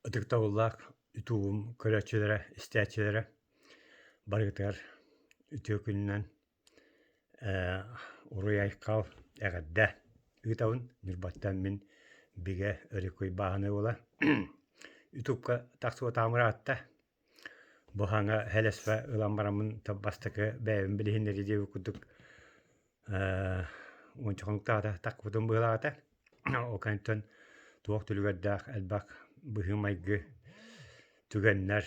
Ытыктабыллаах үтүүбүм көрөөчүлэрэ, истээчилэрэ барыгытыгар үтүө күнүнэн уруй айыккал эҕэрдэ ыытабын нүрбаттан мин бигэ өрүкүй бааһыны ула ютубка тахсуотаамыраатта бухаҥа хэлэспэ ылан бараммын таббастакы бэйэбин билиһиннэри диэбит курдук уончоҕунуктаата таккыбытын быһылаата оконтон туох түлүгэрдээх элбэх быһыым айгы түгэннэр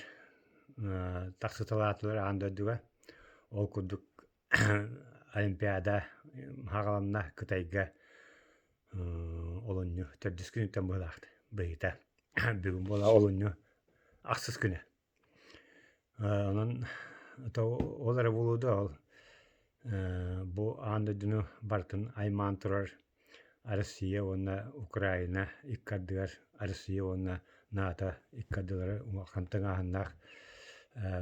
тахсыталаатылар аан дойдуга ол курдук олимпиада хаҕаланна кытайга олонньу төрдүс күнүттэн быһылаахтı быһыыта бүгүн буола олонньу ахсыс күнэ онон ол эрэ булууда ол бу аан дойдуну бартын аймаан турар Россия уонна Украина иккардыгар Россия уонна НАТО иккардылары умахантаң ааһыннаах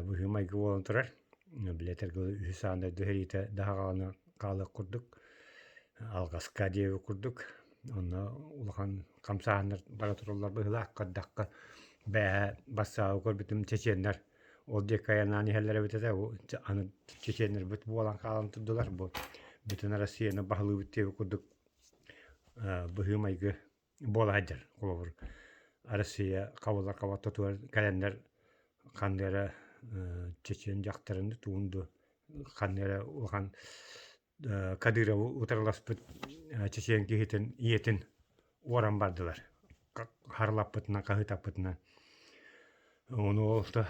быһыым айгы буолан турар билетергыл үһүс аан дойду хэриитэ дахаҕалана хаалык курдук алгаска диэбит курдук онно улахан хамсааһыннар бара туруллар быһылаах кырдакка бээһэ бассаабы көрбүтүм чечиэннэр ол диэкка айаннаан иһэллэрэ этэ аны чечиэннэрбит буолан хаалан турдулар бу бүтүн Россияны баһылыыбыт диэбит курдук быһыым айгы буолаһадьар кулабыр Россия хабылар хабат тутугар кэлэннэр ханныгара чечен дьахтарынны туунду ханныгара улахан Кадыров утарласпыт чечен киһитин ийэтин уоран бардылар харлаппытына каһытаппытына ону олта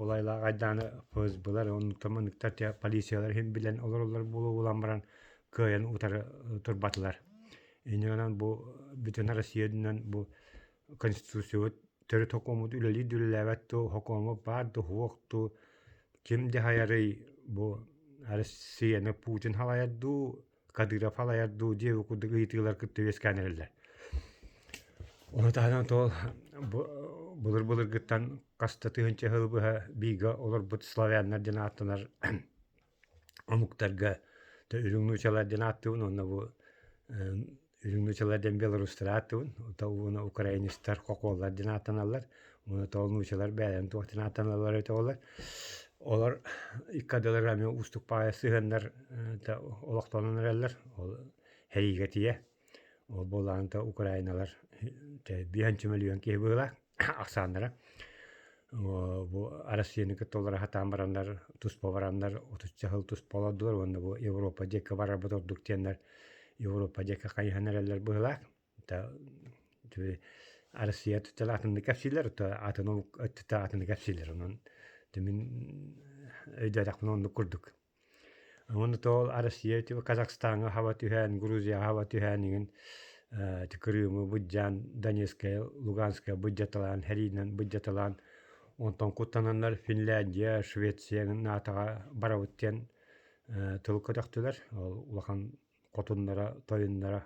олайлаах айдааны пыз былар оннуктаманыктар тиэ полициялар хим билэн олороллор булу улан баран кыайан утары турбатылар иннигынан бу бүтүн Россиядынан бу конституциябыт төрү токомут үлэлии дүлэлээбэтту хокомо баарду хуокту ким дехаярый бу Россияны Путин халаярду Кадыров халаярду диэбит курдук ыйтыылар кытты үескээнэрэллэр онотаһынан тоол былыр-былыргыттан каста тыһынча хылбыһа биига олорбут славяннар дьон ааттанар омуктарга үрүҥнуучалар дьон ааттыбын онно бу үрүҥнуучалар дьон белорустар ааттыбын уна украинистар хокуоллар дьон ааттаналлар уна тоол нуучалар бээлэн туох дьон ааттаналлар өтөҕөлөр олар иккадылар ами устук паҕа сыһыннар олохтонун эрэллэр ол хэриигэ тиэ ол буолаанта Украиналар биһэнчи миллион киһи быһылаах ахсааннара бу Россияны кыттыллара хатаан бараннар туспа бараннар отучча хыл туспа олордулар уонна бу Европа диэкке барарбыт ордук диэннэр Европа диэкке хайыһан эрэллэр быһылаах Россия тутала атынны кэпсиилэр өттүтэ атынны кэпсиилэр онон тэмин өйдөтахпын онну курдук онно тоол Россия тиби Казахстанга хаба түһэн Грузия хаба түһэниген Крымы Будьян Донецкая Луганская Будьяталаан хэриинэн Будьяталаан онтон куттананнар Финляндия Швецияның наатаға барабыт диэн тыл көтөхтүлэр ол улахан котуннара тойуннара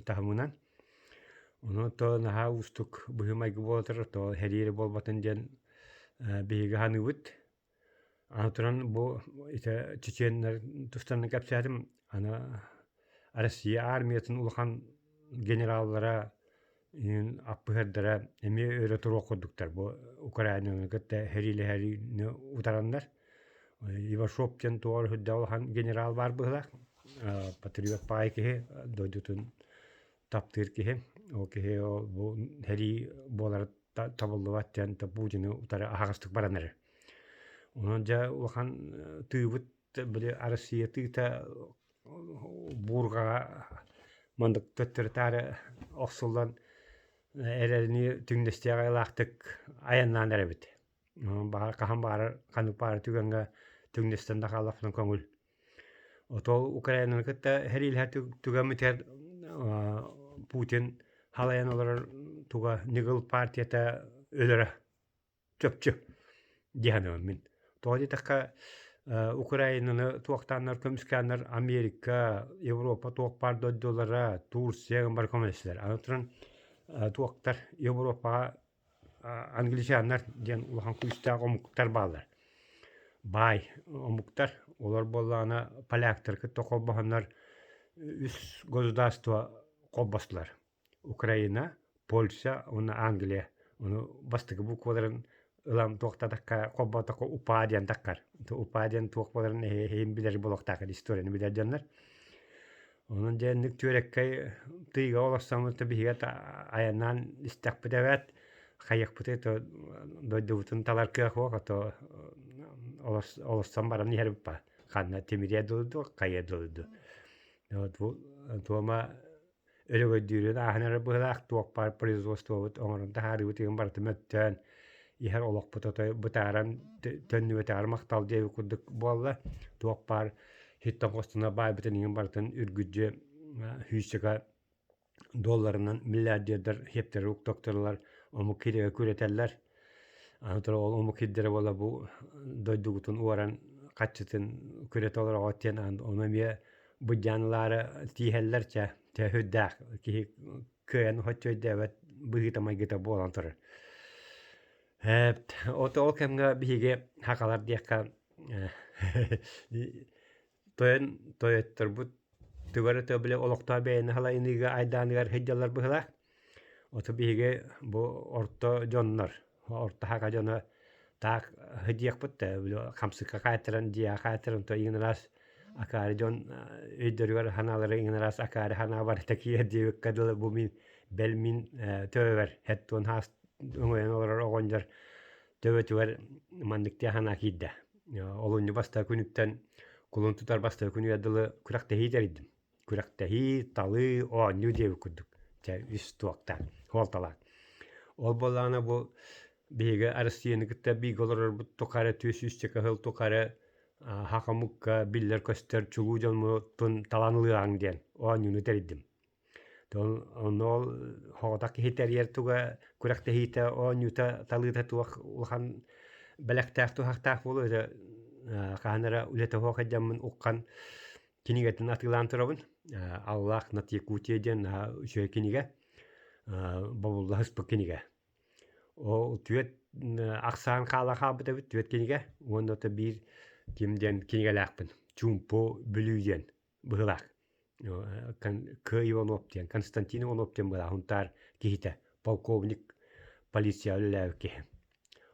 таһымынан ону то наһаа устук быһыым айгы буолатыр то хэриири болбатын диэн биһиги ханыыбыт аны туран бу ите чеченнер тустанны кэпсээдим аны Россия армиятын улахан генераллара аппыһардара эми өрө туруо курдуктар бу Украинаны кытта хэриилэһэрини утараннар Ивашов диэн туор хүддэ улахан генерал баар быһылаах патриот паай киһи дойдутун таптыыр киһи ол киһи бу хэрии буолар табыллыбат диэн Путины утары аһаҕастык бараннары онон дьа улахан тыыбыт били Россия тыыта буургаҕа мандык төттөрүтаары охсуллан эрэрини түҥнэстиэҕэ ылаахтык айаннаан эрэбит каһан баары ханык баары түгэнгэ түҥнэстэн да хааллаффытын көҥүл отол Украинаны кытта хэриилэһэ түгэммитэр Путин халайан олорор туга нигыл партията өлөрө чөпчү диэханыбын мин тоҕо тахха Украинаны туохтааннар көмүскээннэр Америка, Европа туох баар дойдулара, Турция бар көмөстүлэр. Аны туран туохтар Европаға англичааннар диэн улахан күүстаах омуктар баалар. Бай омуктар олар боллаана поляктар кытта колбаханнар үс государство колбастылар. Украина, Польша, Англия Onu bastıkı bu koların ılam tuokta takka kobba takka upadiyan takkar. Upadiyan tuok boların heyim bilir bolok takkar istoriyani bilir canlar. Onun jenlik türekkay tıyga olassamı tabi higat ayandan istak bidevet. Kayak putih to doduvutun talar kıyak wak to olassam baran yer pa. Kanna temiriye doludu, kaya doludu. Tuoma ölөгөйдүүрүн аахынары быһылаах туоппар производствобут оҥорунта хаарыбытыгын барыты möттөөн иһэр олохпута бытааран төннүбэтээр мактал диэби курдук буолла туоппар хиттон костуна баайбытын иҥин барытын үргүджү $100 долларынан миллиардердер хептер уктокторлар омук киреге күретеллер анатора ол омук киддере бола бу дойдугутун уоран каччытын күрете олорого тиен ономия будьянлары тиһэллерчэ тэһүддаах киһи кыан хоччойдэбэт быһытамайгыта буолан турар. Ол кэмгэ биһиги хакалар диэхка тоеттарбут тугары төбүле олохтоо бэйэни халайыныга айдааныгар хыдьалар быһылаах. Ото биһиги бу орто дьоннор, орто хака дьоно таак хыдьыахпыт хамсыкка каайтаран дьиаа каайтаран то иҥнараас акаары дьон өйдөрүгөр ханалары иҥнараас акаары ханаа барыта киэ диэбикка дылы бу мин бэл мин төбөр хэттуон хаас өҥөйөн олорор оҕондьор төбөтүгөр манныктыа ханаа киирдэ. Олунню бастаа күнүттэн кулун тутар бастаа күнүгэр дылы күрэхтэһии тэриддим. Күрэхтэһии талы оонню диэбик курдук. Үс туокта хуолталаак. Ол боллаана бу биһиги арыстыйыныгытта бииг олорорбут тукары түүс үстүкэ хыл тукары хакамукка биллер көстөр чугуу дьонмуттун таланылыаң диэн оонньуну тэриддим. Онно ол хоҕотак киһитериэр туга күрэхтэһиитэ оонньута талыыта туох улахан бэлэхтээх тухахтаах болу өтө хаанара үлэтэ хуохаджаммын уккан кинигэтин атыылаан турабын. Аллах нат Якутия диэн үчүө кинигэ бабулла хыспык кинигэ. Ол түөт аксаан хаала хаабытабыт түөт кинигэ уоннота биир кимден кинигэлээхпин чумпо бүлүү диэн быһылаах. К. Иванов диэн Константин Иванов диэн быһылаах хунтаар киһитэ полковник полиция үлэлээбик киһи.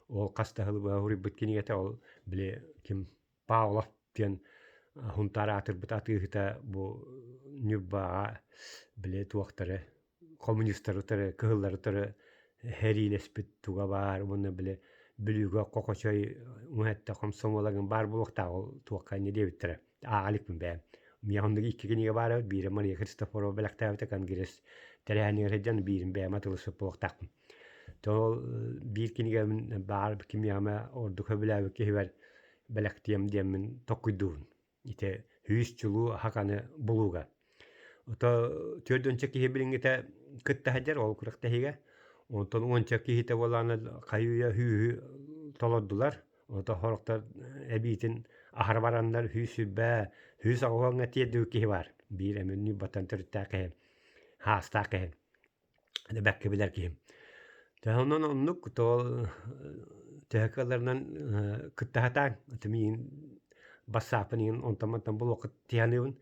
Ол кастаһылыбыа хуриббыт кинигэтэ ол биле ким Павлов диэн хунтара атырбыт атыыһыта бу нюббаага биле туохтары коммунисттары кыһыллары хэриилеспит туга баар уонна биле бүлүүгө кокочой уһэтте комсомолагын баар булуктаа ол туоккайны диэбиттэрэ аагаликпин бээ. Миахондуги икки киниге баарабыт биире Мария Христофорова белэхтээбитэ конгресс тэрэхэнигэр хэдьэн биирин бээ матылысып булуктаакпын. Тол биир кинигэмин баар кимиама орду көбүлээбик киһибэр белэхтиэм диэммин токкуйдуун ите $100 чулуу хаканы булууга. Ото төрдөнчө киһи билиңите кыттаһадьар ол күрэхтэһигэ онтон уонча киһите болаана кайыыа хүүһү толордулар. Ото хороктор эбиитин ахар бараннар $100 агуоҥҥа тиэддүг киһи бар. Биир эмин ньүббаттан төрүттää киһи хаастаа киһи бэкки билэр киһим. Тэһоннон оннук тол тэһэккаларынан кыттаһатаан тимиин бассааппын онтамматтан бул вакыт тианыбын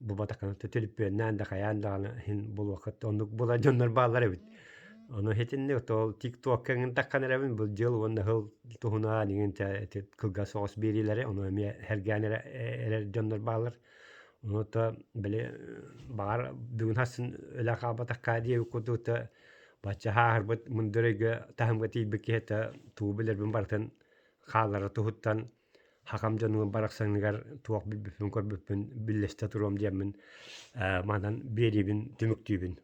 бу батаканатта төлүппүөннээн да каяандаана хин бул вакыт оннук була дьоннор баалар эбит. Ону хетинне тол TikTok кеңин такканарабын бул жыл уонна хыл туһунаа нигин кылга соҕус биирилери ону эмиэ хергээнер эрер дьоннор баалар. Онута биле баар бүгүн хасын өлөка батакка диэбик курдугута бачча хаарбыт мундырыгы таһымга тиийбик киһэтэ туу билэрбин бартын хааллара туһуттан хакам дьонугун барахсаҥныгар туох билбиппин көрбүппүн биллэстэ туруом диэммин маанан биэрибин түмүктүүбүн